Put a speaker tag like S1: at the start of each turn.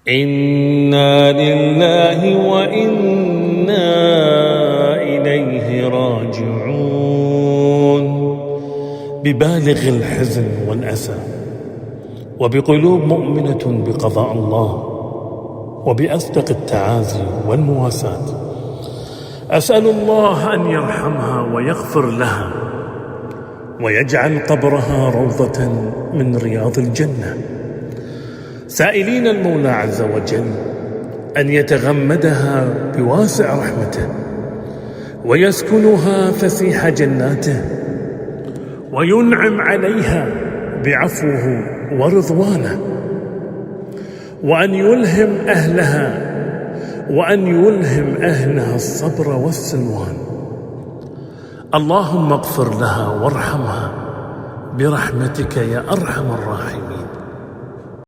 S1: إنا لله وإنا إليه راجعون. ببالغ الحزن والأسى وبقلوب مؤمنة بقضاء الله وبأصدق التعازي والمواساة، أسأل الله أن يرحمها ويغفر لها ويجعل قبرها روضة من رياض الجنة، سائلين المولى عز وجل أن يتغمدها بواسع رحمته ويسكنها فسيح جناته وينعم عليها بعفوه ورضوانه، وأن يلهم أهلها الصبر والسلوان. اللهم اغفر لها وارحمها برحمتك يا أرحم الراحمين.